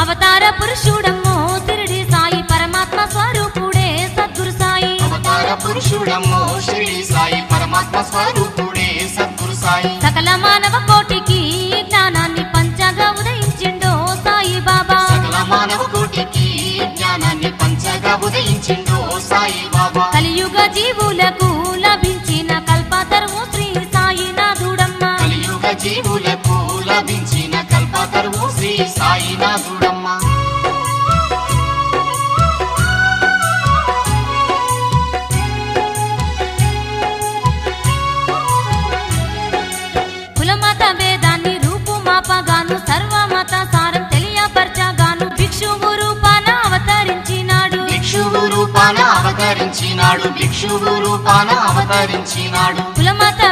అవతార పురుషుడమ్మో షిరిడి సాయి పరమాత్మ స్వరూపుడే సద్గురు సాయి అవతార పురుషుడమ్మో షిరిడి సాయి పరమాత్మ స్వరూపుడే సద్గురు సాయి సకల మానవ కోటికి జ్ఞానాన్ని పంచగా ఉదయించిండో సాయి బాబా సకల మానవ కోటికి జ్ఞానాన్ని పంచగా ఉదయించిండో సాయి బాబా కలియుగ జీవులకు లభించిన కల్పతరువు శ్రీ సాయినాథుడమ్మ కలియుగ జీవులకు లభించిన కల్పతరువు శ్రీ సాయినాథుడమ్మ కులమత భేదాన్ని రూపుమాపగాను సర్వమత సారం తెలియపరచగాను భిక్షువు రూపాన అవతరించినాడు భిక్షువు రూపాన అవతరించినాడు భిక్షువు రూపాన అవతరించినాడు కులమత